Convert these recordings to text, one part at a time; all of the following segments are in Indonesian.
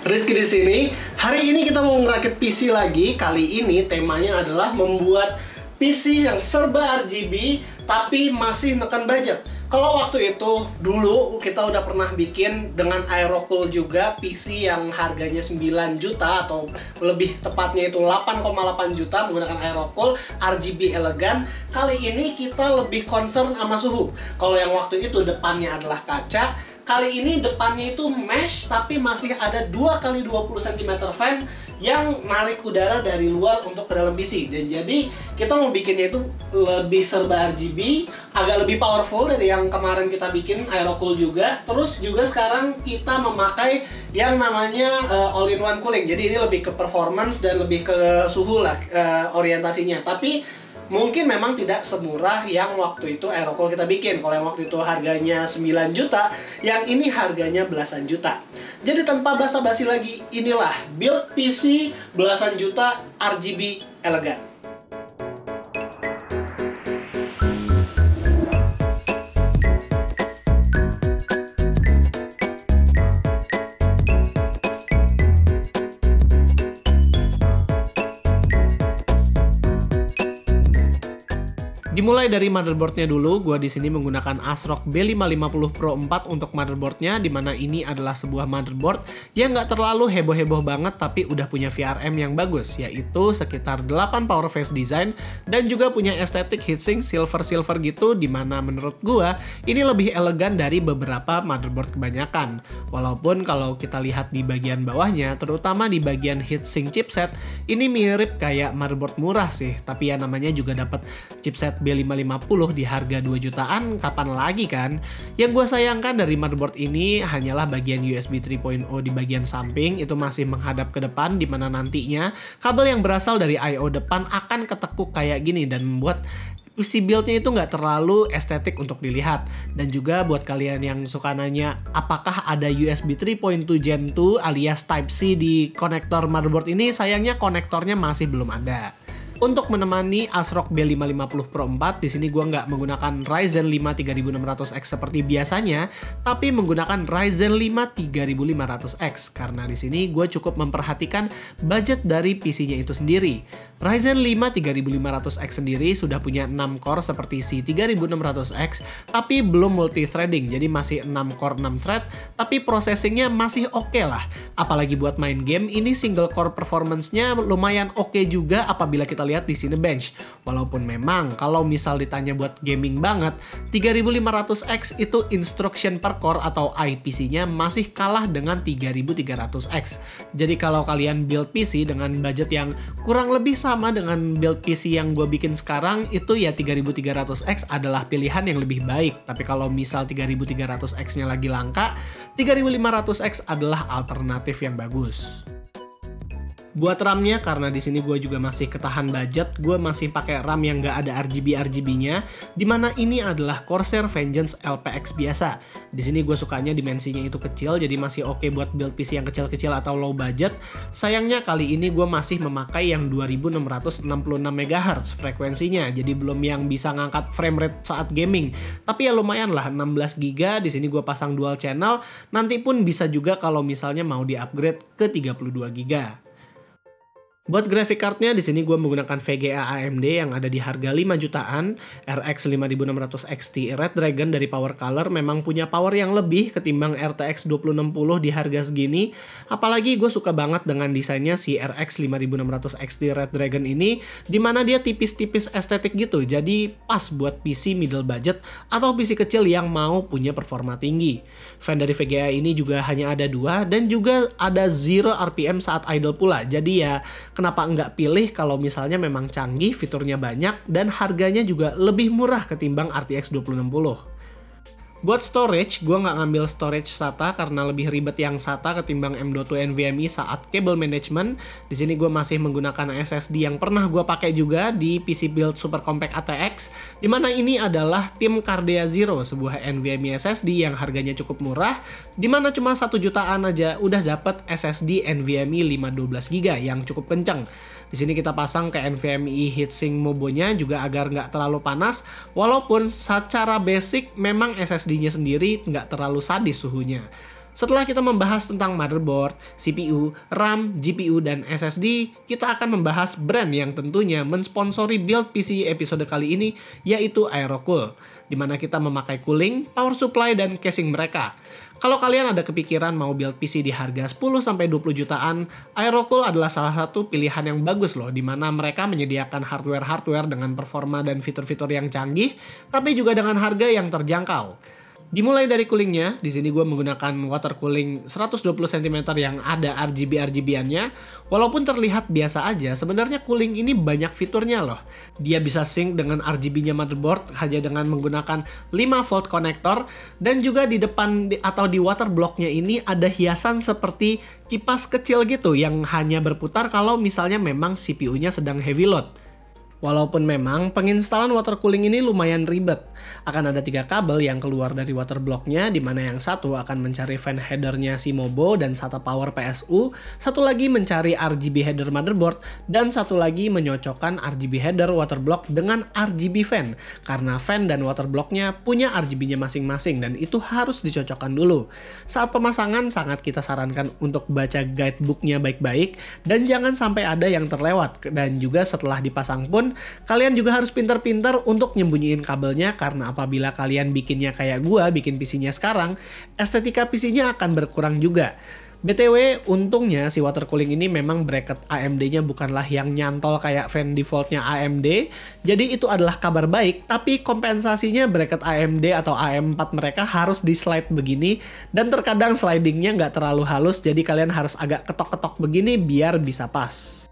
Rizky di sini. Hari ini kita mau ngerakit PC lagi. Kali ini temanya adalah membuat PC yang serba RGB tapi masih neken budget. Kalau waktu itu dulu kita udah pernah bikin dengan Aerocool juga PC yang harganya 9 juta atau lebih tepatnya itu 8,8 juta menggunakan Aerocool RGB elegan. Kali ini kita lebih concern sama suhu. Kalau yang waktu itu depannya adalah kaca, kali ini depannya itu mesh tapi masih ada 2x20 cm fan yang narik udara dari luar untuk ke dalam PC. Dan jadi kita mau bikinnya itu lebih serba RGB, agak lebih powerful dari yang kemarin kita bikin Aerocool juga. Terus juga sekarang kita memakai yang namanya all-in-one cooling. Jadi ini lebih ke performance dan lebih ke suhu lah orientasinya. Tapi mungkin memang tidak semurah yang waktu itu Aerocool kita bikin. Kalau yang waktu itu harganya 9 juta, yang ini harganya belasan juta. Jadi tanpa basa-basi lagi, inilah build PC belasan juta RGB elegan. Dimulai dari motherboardnya dulu, gua di sini menggunakan ASRock B550 Pro 4 untuk motherboardnya, dimana ini adalah sebuah motherboard yang nggak terlalu heboh-heboh banget tapi udah punya VRM yang bagus, yaitu sekitar 8 power phase design dan juga punya estetik heatsink silver-silver gitu, dimana menurut gua ini lebih elegan dari beberapa motherboard kebanyakan. Walaupun kalau kita lihat di bagian bawahnya, terutama di bagian heatsink chipset, ini mirip kayak motherboard murah sih, tapi ya namanya juga dapat chipset B550 di harga 2 jutaan, kapan lagi kan? Yang gue sayangkan dari motherboard ini hanyalah bagian USB 3.0 di bagian samping, itu masih menghadap ke depan, dimana nantinya kabel yang berasal dari I/O depan akan ketekuk kayak gini dan membuat PC build-nya itu nggak terlalu estetik untuk dilihat. Dan juga buat kalian yang suka nanya apakah ada USB 3.2 Gen 2 alias Type-C di konektor motherboard ini, sayangnya konektornya masih belum ada. Untuk menemani ASRock B550 Pro 4, di sini gue nggak menggunakan Ryzen 5 3600X seperti biasanya, tapi menggunakan Ryzen 5 3500X karena di sini gue cukup memperhatikan budget dari PC-nya itu sendiri. Ryzen 5 3500X sendiri sudah punya 6 core seperti si 3600X, tapi belum multi-threading, jadi masih 6 core 6 thread, tapi processingnya masih oke lah. Apalagi buat main game, ini single core performance-nya lumayan oke juga apabila kita lihat di Cinebench. Walaupun memang kalau misal ditanya buat gaming banget, 3500X itu instruction per core atau IPC-nya masih kalah dengan 3300X. Jadi kalau kalian build PC dengan budget yang kurang lebih sama dengan build PC yang gue bikin sekarang, itu ya 3300X adalah pilihan yang lebih baik. Tapi kalau misal 3300X-nya lagi langka, 3500X adalah alternatif yang bagus. Buat RAM-nya, karena di sini gue juga masih ketahan budget, gue masih pakai RAM yang nggak ada RGB-RGB-nya, dimana ini adalah Corsair Vengeance LPX biasa. Di sini gue sukanya dimensinya itu kecil, jadi masih oke buat build PC yang kecil-kecil atau low budget. Sayangnya kali ini gue masih memakai yang 2666 MHz frekuensinya, jadi belum yang bisa ngangkat frame rate saat gaming. Tapi ya lumayan lah, 16 GB. Di sini gue pasang dual channel, nanti pun bisa juga kalau misalnya mau di-upgrade ke 32 GB. Buat graphic card-nya, di sini gue menggunakan VGA AMD yang ada di harga 5 jutaan. RX 5600 XT Red Dragon dari Power Color memang punya power yang lebih ketimbang RTX 2060 di harga segini. Apalagi gue suka banget dengan desainnya si RX 5600 XT Red Dragon ini, dimana dia tipis-tipis estetik gitu, jadi pas buat PC middle budget atau PC kecil yang mau punya performa tinggi. Fan dari VGA ini juga hanya ada 2 dan juga ada 0 RPM saat idle pula, jadi ya kenapa nggak pilih kalau misalnya memang canggih, fiturnya banyak, dan harganya juga lebih murah ketimbang RTX 2060. Buat storage, gue nggak ngambil storage SATA karena lebih ribet yang SATA ketimbang M.2 NVMe saat cable management. Di sini gue masih menggunakan SSD yang pernah gue pakai juga di PC build Super Compact ATX, dimana ini adalah tim Cardea Zero, sebuah NVMe SSD yang harganya cukup murah, dimana cuma 1 jutaan aja udah dapet SSD NVMe 512 GB yang cukup kenceng. Di sini kita pasang ke NVMe heatsink Mobo-nya juga agar nggak terlalu panas, walaupun secara basic memang SSD-nya sendiri nggak terlalu sadis suhunya. Setelah kita membahas tentang motherboard, CPU, RAM, GPU, dan SSD, kita akan membahas brand yang tentunya mensponsori build PC episode kali ini, yaitu Aerocool, di mana kita memakai cooling, power supply, dan casing mereka. Kalau kalian ada kepikiran mau build PC di harga 10-20 jutaan, Aerocool adalah salah satu pilihan yang bagus loh, di mana mereka menyediakan hardware-hardware dengan performa dan fitur-fitur yang canggih, tapi juga dengan harga yang terjangkau. Dimulai dari coolingnya, di sini gue menggunakan water cooling 120 cm yang ada RGB-RGB-annya. Walaupun terlihat biasa aja, sebenarnya cooling ini banyak fiturnya loh. Dia bisa sync dengan RGB-nya motherboard hanya dengan menggunakan 5 volt konektor, dan juga di depan atau di water blocknya ini ada hiasan seperti kipas kecil gitu yang hanya berputar kalau misalnya memang CPU-nya sedang heavy load. Walaupun memang penginstalan water cooling ini lumayan ribet, akan ada 3 kabel yang keluar dari water blocknya, di mana yang satu akan mencari fan headernya si Mobo dan SATA power PSU, satu lagi mencari RGB header motherboard, dan satu lagi menyocokkan RGB header water block dengan RGB fan, karena fan dan water blocknya punya RGB-nya masing-masing dan itu harus dicocokkan dulu. Saat pemasangan sangat kita sarankan untuk baca guidebooknya baik-baik dan jangan sampai ada yang terlewat, dan juga setelah dipasang pun kalian juga harus pintar-pintar untuk nyembunyiin kabelnya, karena apabila kalian bikinnya kayak gua bikin PC-nya sekarang, estetika PC-nya akan berkurang juga. BTW, untungnya si water cooling ini memang bracket AMD-nya bukanlah yang nyantol kayak fan defaultnya AMD, jadi itu adalah kabar baik, tapi kompensasinya bracket AMD atau AM4 mereka harus di slide begini, dan terkadang slidingnya nggak terlalu halus, jadi kalian harus agak ketok-ketok begini biar bisa pas.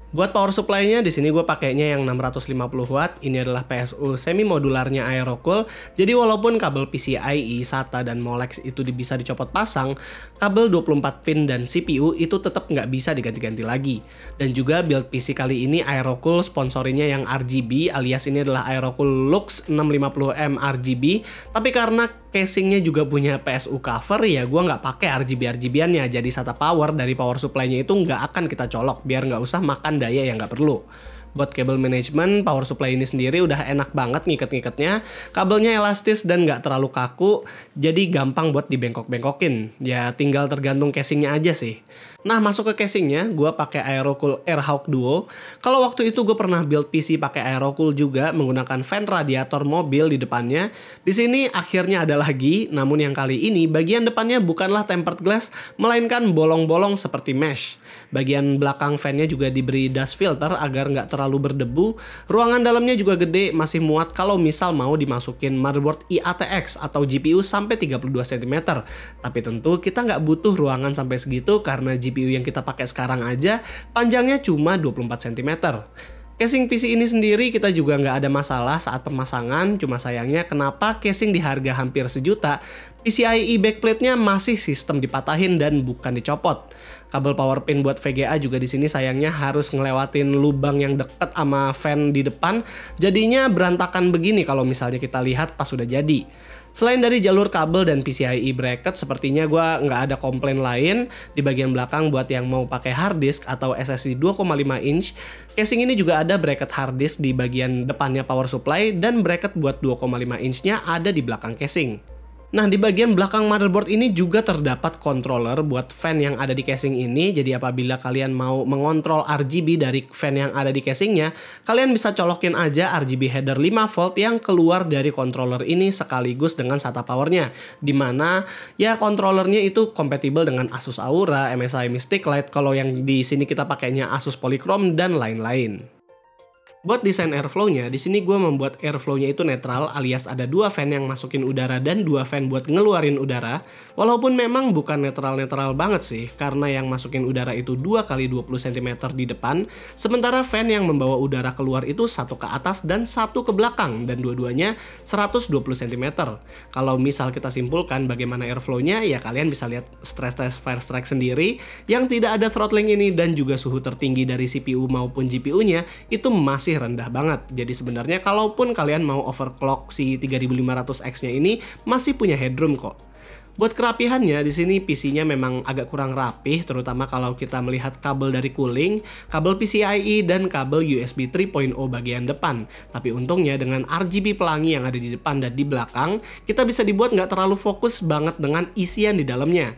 Buat power supply-nya di sini gue pakainya yang 650 watt. Ini adalah PSU semi modularnya Aerocool. Jadi walaupun kabel PCIe, SATA, dan Molex itu bisa dicopot pasang, kabel 24 pin dan CPU itu tetap nggak bisa diganti-ganti lagi. Dan juga build PC kali ini Aerocool sponsorinya yang RGB, alias ini adalah Aerocool Lux 650M RGB. Tapi karena casingnya juga punya PSU cover, ya gue nggak pakai RGB-RGB-annya. Jadi SATA power dari power supply-nya itu nggak akan kita colok, biar nggak usah makan daya yang nggak perlu. Buat kabel manajemen, power supply ini sendiri udah enak banget ngiket-ngiketnya. Kabelnya elastis dan nggak terlalu kaku, jadi gampang buat dibengkok-bengkokin. Ya tinggal tergantung casingnya aja sih. Nah, masuk ke casingnya, gue pakai Aerocool AirHawk Duo. Kalau waktu itu gue pernah build PC pakai Aerocool juga menggunakan fan radiator mobil di depannya. Di sini akhirnya ada lagi, namun yang kali ini bagian depannya bukanlah tempered glass, melainkan bolong-bolong seperti mesh. Bagian belakang fan-nya juga diberi dust filter agar nggak terlalu berdebu. Ruangan dalamnya juga gede, masih muat kalau misal mau dimasukin motherboard IATX atau GPU sampai 32 cm. Tapi tentu kita nggak butuh ruangan sampai segitu karena GPU yang kita pakai sekarang aja panjangnya cuma 24 cm. Casing PC ini sendiri kita juga nggak ada masalah saat pemasangan, cuma sayangnya kenapa casing di harga hampir sejuta, PCIe backplate-nya masih sistem dipatahin dan bukan dicopot. Kabel power pin buat VGA juga di sini sayangnya harus ngelewatin lubang yang deket sama fan di depan, jadinya berantakan begini kalau misalnya kita lihat pas sudah jadi. Selain dari jalur kabel dan PCIe bracket, sepertinya gue nggak ada komplain lain. Di bagian belakang buat yang mau pakai hard disk atau SSD 2,5 inch, casing ini juga ada bracket hard disk di bagian depannya power supply, dan bracket buat 2,5 inch-nya ada di belakang casing. Nah, di bagian belakang motherboard ini juga terdapat controller buat fan yang ada di casing ini. Jadi apabila kalian mau mengontrol RGB dari fan yang ada di casingnya, kalian bisa colokin aja RGB header 5 volt yang keluar dari controller ini sekaligus dengan SATA powernya. Dimana ya controllernya itu kompatibel dengan Asus Aura, MSI Mystic Light, kalau yang di sini kita pakainya Asus Polychrome dan lain-lain. Buat desain airflow-nya, di sini gue membuat airflow-nya itu netral, alias ada 2 fan yang masukin udara dan 2 fan buat ngeluarin udara. Walaupun memang bukan netral-netral banget sih, karena yang masukin udara itu 2 kali 20 cm di depan, sementara fan yang membawa udara keluar itu 1 ke atas dan 1 ke belakang, dan dua-duanya 120 cm. Kalau misal kita simpulkan bagaimana airflow-nya, ya kalian bisa lihat stress test Firestrike sendiri, yang tidak ada throttling ini dan juga suhu tertinggi dari CPU maupun GPU-nya itu masih rendah banget. Jadi sebenarnya kalaupun kalian mau overclock si 3500X-nya ini masih punya headroom kok. Buat kerapihannya, di sini PC-nya memang agak kurang rapih, terutama kalau kita melihat kabel dari cooling, kabel PCIe, dan kabel USB 3.0 bagian depan. Tapi untungnya dengan RGB pelangi yang ada di depan dan di belakang, kita bisa dibuat nggak terlalu fokus banget dengan isian di dalamnya.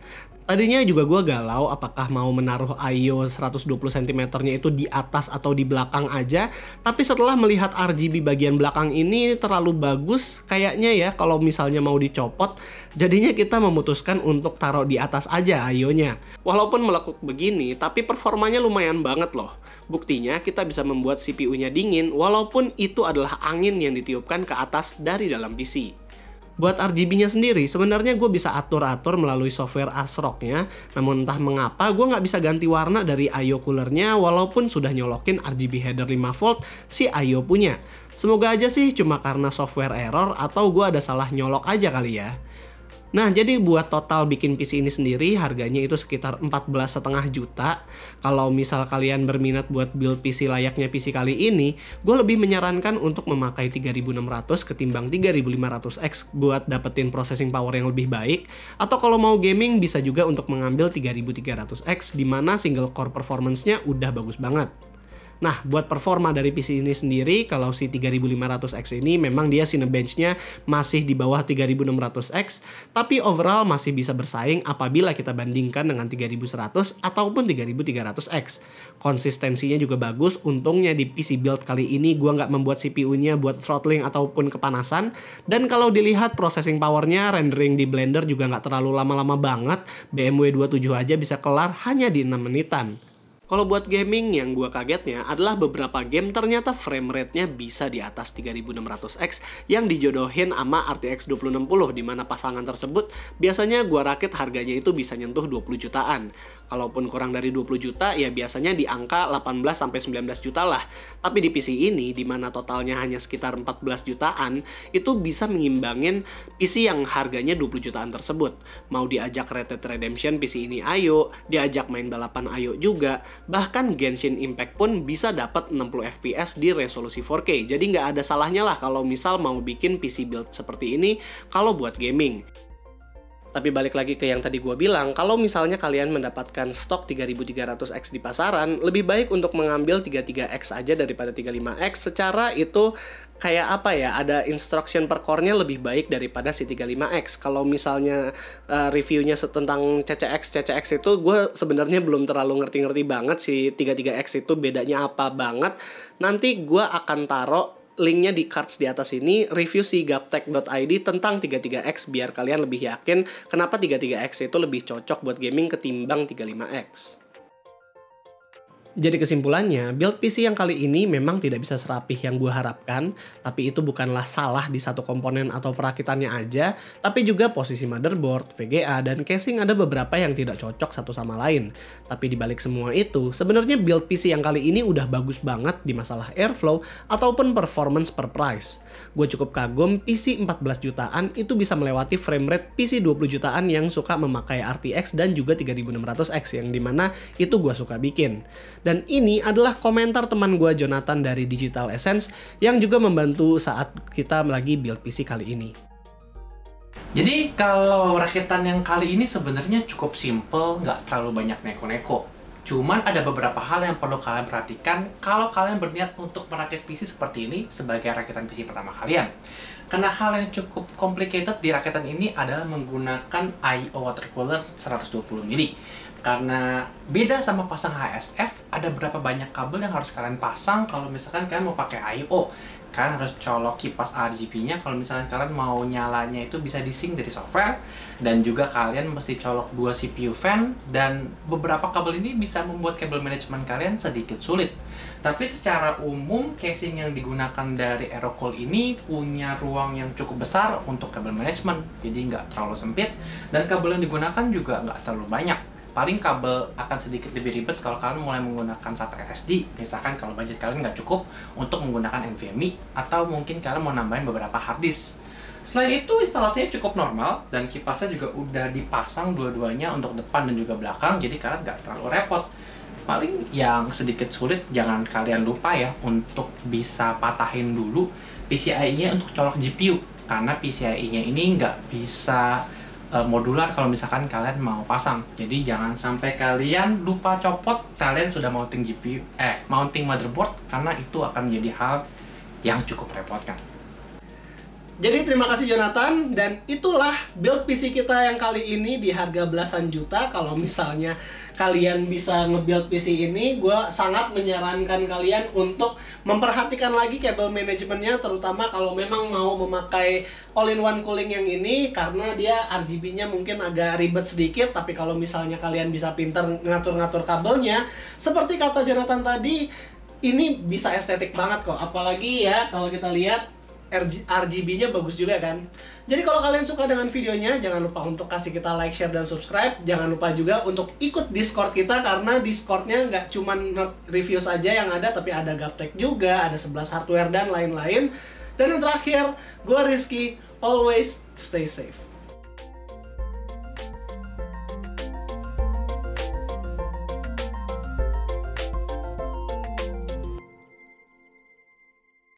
Tadinya juga gue galau apakah mau menaruh I/O 120 cm-nya itu di atas atau di belakang aja. Tapi setelah melihat RGB bagian belakang ini terlalu bagus, kayaknya ya kalau misalnya mau dicopot, jadinya kita memutuskan untuk taruh di atas aja I/O-nya. Walaupun melekuk begini, tapi performanya lumayan banget loh. Buktinya kita bisa membuat CPU-nya dingin walaupun itu adalah angin yang ditiupkan ke atas dari dalam PC. Buat RGB-nya sendiri, sebenarnya gue bisa atur-atur melalui software ASRock-nya, namun entah mengapa gue nggak bisa ganti warna dari I/O cooler-nya walaupun sudah nyolokin RGB header 5V si I/O punya. Semoga aja sih cuma karena software error atau gue ada salah nyolok aja kali ya. Nah, jadi buat total bikin PC ini sendiri harganya itu sekitar 14,5 juta. Kalau misal kalian berminat buat build PC layaknya PC kali ini, gue lebih menyarankan untuk memakai 3600 ketimbang 3500X buat dapetin processing power yang lebih baik. Atau kalau mau gaming bisa juga untuk mengambil 3300X di mana single core performance-nya udah bagus banget. Nah, buat performa dari PC ini sendiri, kalau si 3500X ini memang dia Cinebench-nya masih di bawah 3600X, tapi overall masih bisa bersaing apabila kita bandingkan dengan 3100 ataupun 3300X. Konsistensinya juga bagus, untungnya di PC build kali ini gua nggak membuat CPU-nya buat throttling ataupun kepanasan, dan kalau dilihat processing power-nya, rendering di Blender juga nggak terlalu lama-lama banget, BMW 27 aja bisa kelar hanya di 6 menitan. Kalau buat gaming, yang gue kagetnya adalah beberapa game ternyata frame rate-nya bisa di atas 3600X yang dijodohin sama RTX 2060, di mana pasangan tersebut biasanya gue rakit harganya itu bisa nyentuh 20 jutaan. Kalaupun kurang dari 20 juta ya biasanya di angka 18-19 juta lah. Tapi di PC ini, di mana totalnya hanya sekitar 14 jutaan, itu bisa mengimbangin PC yang harganya 20 jutaan tersebut. Mau diajak Red Dead Redemption PC ini ayo, diajak main balapan ayo juga. Bahkan Genshin Impact pun bisa dapat 60 fps di resolusi 4K. Jadi nggak ada salahnya lah kalau misal mau bikin PC build seperti ini kalau buat gaming. Tapi balik lagi ke yang tadi gue bilang, kalau misalnya kalian mendapatkan stok 3300X di pasaran, lebih baik untuk mengambil 33X aja daripada 35X. Secara itu kayak apa ya, ada instruction per core-nya lebih baik daripada si 35X. Kalau misalnya reviewnya tentang CCX itu gue sebenarnya belum terlalu ngerti-ngerti banget si 33X itu bedanya apa banget. Nanti gue akan taruh linknya di cards di atas ini, review si gaptech.id tentang 33X biar kalian lebih yakin kenapa 33X itu lebih cocok buat gaming ketimbang 35X. Jadi kesimpulannya, build PC yang kali ini memang tidak bisa serapih yang gue harapkan, tapi itu bukanlah salah di satu komponen atau perakitannya aja, tapi juga posisi motherboard, VGA, dan casing ada beberapa yang tidak cocok satu sama lain. Tapi dibalik semua itu, sebenarnya build PC yang kali ini udah bagus banget di masalah airflow ataupun performance per price. Gue cukup kagum PC 14 jutaan itu bisa melewati frame rate PC 20 jutaan yang suka memakai RTX dan juga 3600X yang dimana itu gue suka bikin. Dan ini adalah komentar teman gue Jonathan dari Digital Essence yang juga membantu saat kita lagi build PC kali ini. Jadi kalau rakitan yang kali ini sebenarnya cukup simple, nggak terlalu banyak neko-neko. Cuman ada beberapa hal yang perlu kalian perhatikan kalau kalian berniat untuk merakit PC seperti ini sebagai rakitan PC pertama kalian. Karena hal yang cukup complicated di rakitan ini adalah menggunakan I/O water cooler 120 mili. Karena beda sama pasang HSF, ada berapa banyak kabel yang harus kalian pasang kalau misalkan kalian mau pakai I/O. Kalian harus colok kipas RGB-nya kalau misalkan kalian mau nyalanya itu bisa di-sync dari software. Dan juga kalian mesti colok 2 CPU fan, dan beberapa kabel ini bisa membuat kabel manajemen kalian sedikit sulit. Tapi secara umum, casing yang digunakan dari Aerocool ini punya ruang yang cukup besar untuk kabel manajemen. Jadi nggak terlalu sempit, dan kabel yang digunakan juga nggak terlalu banyak. Paling kabel akan sedikit lebih ribet kalau kalian mulai menggunakan SATA SSD. Misalkan kalau budget kalian nggak cukup untuk menggunakan NVMe, atau mungkin kalian mau nambahin beberapa hard disk. Selain itu, instalasinya cukup normal, dan kipasnya juga udah dipasang dua-duanya untuk depan dan juga belakang, jadi kalian nggak terlalu repot. Paling yang sedikit sulit, jangan kalian lupa ya untuk bisa patahin dulu PCIe-nya untuk colok GPU, karena PCIe-nya ini nggak bisa modular kalau misalkan kalian mau pasang. Jadi jangan sampai kalian lupa copot kalian sudah mounting GPU mounting motherboard, karena itu akan menjadi hal yang cukup repotkan. Jadi terima kasih Jonathan, dan itulah build PC kita yang kali ini di harga belasan juta. Kalau misalnya kalian bisa nge-build PC ini, gue sangat menyarankan kalian untuk memperhatikan lagi kabel manajemennya, terutama kalau memang mau memakai all-in-one cooling yang ini, karena dia RGB-nya mungkin agak ribet sedikit, tapi kalau misalnya kalian bisa pinter ngatur-ngatur kabelnya, seperti kata Jonathan tadi, ini bisa estetik banget kok. Apalagi ya kalau kita lihat RGB-nya bagus juga kan. Jadi kalau kalian suka dengan videonya, jangan lupa untuk kasih kita like, share, dan subscribe. Jangan lupa juga untuk ikut Discord kita, karena Discord-nya nggak cuma review saja yang ada, tapi ada gaptek juga, ada 11 hardware, dan lain-lain. Dan yang terakhir, gue Rizky, always stay safe.